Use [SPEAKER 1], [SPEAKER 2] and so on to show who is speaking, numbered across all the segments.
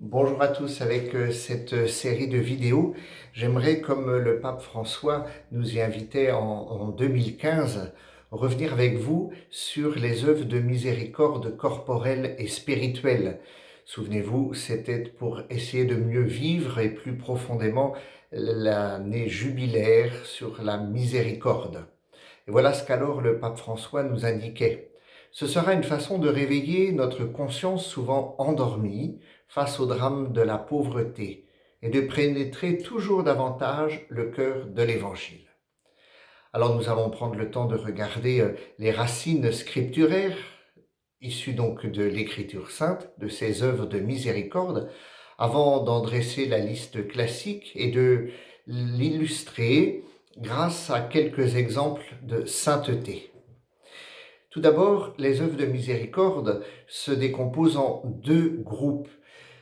[SPEAKER 1] Bonjour à tous, avec cette série de vidéos, j'aimerais, comme le pape François nous y invitait en 2015, revenir avec vous sur les œuvres de miséricorde corporelle et spirituelle. Souvenez-vous, c'était pour essayer de mieux vivre et plus profondément l'année jubilaire sur la miséricorde. Et voilà ce qu'alors le pape François nous indiquait. Ce sera une façon de réveiller notre conscience souvent endormie face au drame de la pauvreté et de pénétrer toujours davantage le cœur de l'Évangile. Alors nous allons prendre le temps de regarder les racines scripturaires issues donc de l'Écriture sainte, de ces œuvres de miséricorde, avant d'en dresser la liste classique et de l'illustrer grâce à quelques exemples de sainteté. Tout d'abord, les œuvres de miséricorde se décomposent en deux groupes: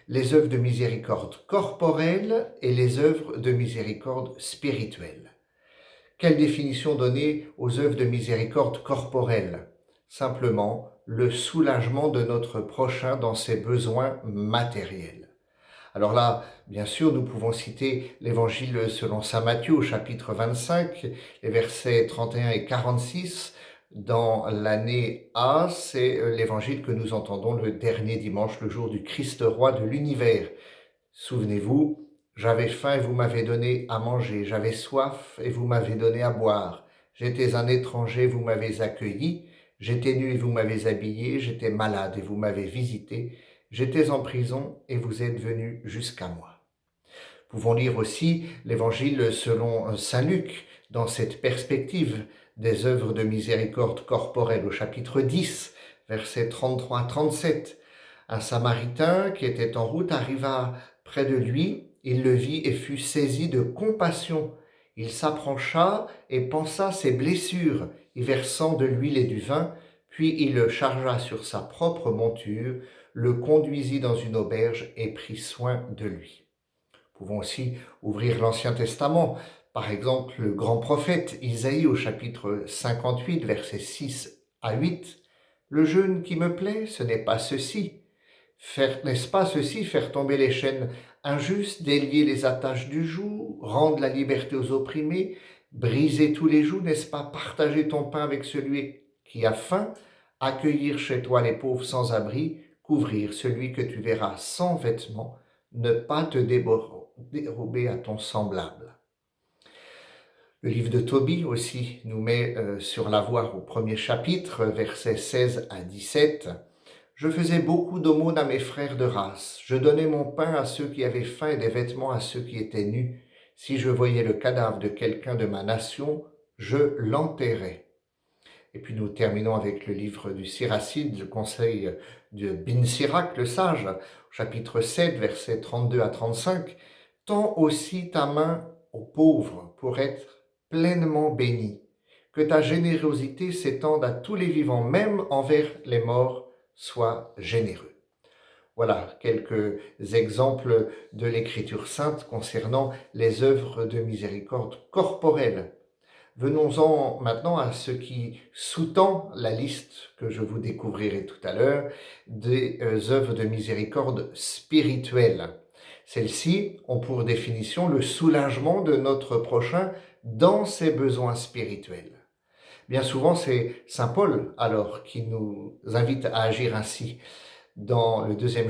[SPEAKER 1] les œuvres de miséricorde corporelle et les œuvres de miséricorde spirituelle. Quelle définition donner aux œuvres de miséricorde corporelle? Simplement, le soulagement de notre prochain dans ses besoins matériels. Alors là, bien sûr, nous pouvons citer l'Évangile selon saint Matthieu au chapitre 25, les versets 31 et 46. Dans l'année A, c'est l'Évangile que nous entendons le dernier dimanche, le jour du Christ roi de l'univers. Souvenez-vous, j'avais faim et vous m'avez donné à manger, j'avais soif et vous m'avez donné à boire, j'étais un étranger, vous m'avez accueilli, j'étais nu et vous m'avez habillé, j'étais malade et vous m'avez visité, j'étais en prison et vous êtes venu jusqu'à moi. Pouvons lire aussi l'Évangile selon saint Luc dans cette perspective des œuvres de miséricorde corporelle au chapitre 10, versets 33 à 37. Un Samaritain qui était en route arriva près de lui, il le vit et fut saisi de compassion. Il s'approcha et pansa ses blessures, y versant de l'huile et du vin, puis il le chargea sur sa propre monture, le conduisit dans une auberge et prit soin de lui. Nous pouvons aussi ouvrir l'Ancien Testament, par exemple le grand prophète Isaïe au chapitre 58, versets 6 à 8. Le jeûne qui me plaît, ce n'est pas ceci. N'est-ce pas ceci, faire tomber les chaînes injustes, délier les attaches du joug, rendre la liberté aux opprimés, briser tous les jougs, n'est-ce pas partager ton pain avec celui qui a faim, accueillir chez toi les pauvres sans abri, couvrir celui que tu verras sans vêtements, ne pas te dérober à ton semblable. Le livre de Tobie aussi nous met sur la voie au premier chapitre, versets 16 à 17. Je faisais beaucoup d'aumônes à mes frères de race. Je donnais mon pain à ceux qui avaient faim et des vêtements à ceux qui étaient nus. Si je voyais le cadavre de quelqu'un de ma nation, je l'enterrais. Et puis nous terminons avec le livre du Siracide, le conseil de Bin Sirac, le sage, chapitre 7, versets 32 à 35. Tends aussi ta main aux pauvres pour être pleinement béni. Que ta générosité s'étende à tous les vivants, même envers les morts, sois généreux. Voilà quelques exemples de l'Écriture sainte concernant les œuvres de miséricorde corporelle. Venons-en maintenant à ce qui sous-tend la liste que je vous découvrirai tout à l'heure des œuvres de miséricorde spirituelle. Celles-ci ont pour définition le soulagement de notre prochain dans ses besoins spirituels. Bien souvent, c'est saint Paul alors qui nous invite à agir ainsi. Dans le 12e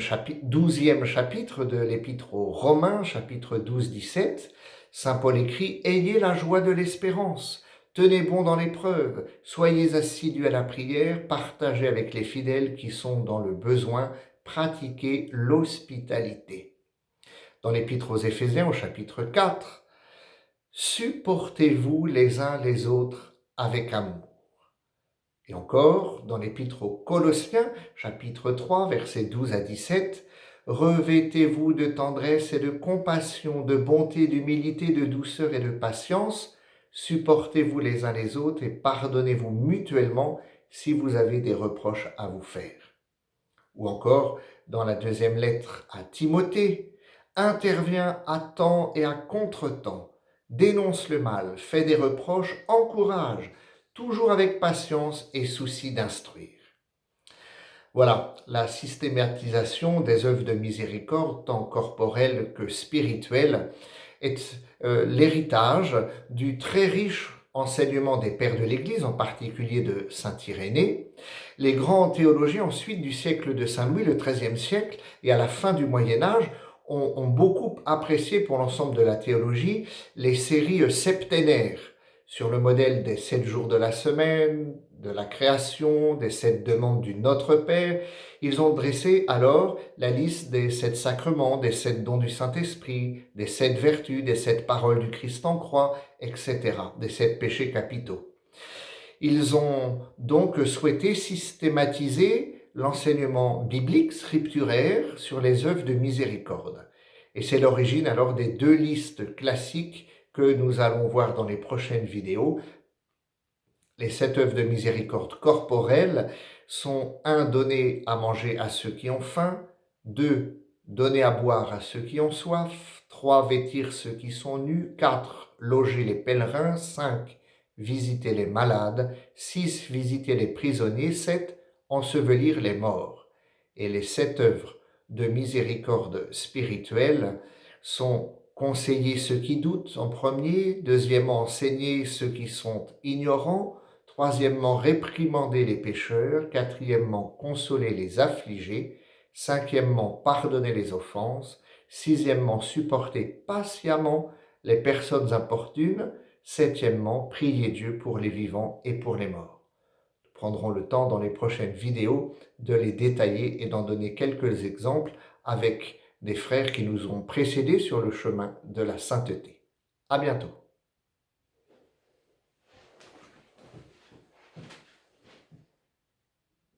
[SPEAKER 1] chapitre de l'Épître aux Romains, chapitre 12-17, saint Paul écrit « Ayez la joie de l'espérance, tenez bon dans l'épreuve, soyez assidus à la prière, partagez avec les fidèles qui sont dans le besoin, pratiquez l'hospitalité. » Dans l'Épître aux Éphésiens, au chapitre 4, « Supportez-vous les uns les autres avec amour. » Et encore, dans l'Épître aux Colossiens, chapitre 3, versets 12 à 17, « Revêtez-vous de tendresse et de compassion, de bonté, d'humilité, de douceur et de patience. Supportez-vous les uns les autres et pardonnez-vous mutuellement si vous avez des reproches à vous faire. » Ou encore, dans la deuxième lettre à Timothée, « Interviens à temps et à contre-temps, dénonce le mal, fais des reproches, encourage, toujours avec patience et souci d'instruire. » Voilà, la systématisation des œuvres de miséricorde, tant corporelles que spirituelles, est l'héritage du très riche enseignement des pères de l'Église, en particulier de saint Irénée. Les grands théologiens ensuite du siècle de Saint-Louis, le XIIIe siècle, et à la fin du Moyen-Âge, ont beaucoup apprécié pour l'ensemble de la théologie les séries septénaires, sur le modèle des 7 jours de la semaine, de la création, des 7 demandes du Notre Père. Ils ont dressé alors la liste des 7 sacrements, des 7 dons du Saint-Esprit, des 7 vertus, des 7 paroles du Christ en croix, etc., des 7 péchés capitaux. Ils ont donc souhaité systématiser l'enseignement biblique scripturaire sur les œuvres de miséricorde. Et c'est l'origine alors des 2 listes classiques que nous allons voir dans les prochaines vidéos. Les 7 œuvres de miséricorde corporelle sont 1. Donner à manger à ceux qui ont faim, 2. Donner à boire à ceux qui ont soif, 3. Vêtir ceux qui sont nus, 4. Loger les pèlerins, 5. Visiter les malades, 6. Visiter les prisonniers, 7. Ensevelir les morts. Et les 7 œuvres de miséricorde spirituelle sont conseiller ceux qui doutent en premier, deuxièmement enseigner ceux qui sont ignorants, troisièmement réprimander les pécheurs, quatrièmement consoler les affligés, cinquièmement pardonner les offenses, sixièmement supporter patiemment les personnes importunes, septièmement prier Dieu pour les vivants et pour les morts. Nous prendrons le temps dans les prochaines vidéos de les détailler et d'en donner quelques exemples avec des frères qui nous ont précédés sur le chemin de la sainteté. À bientôt.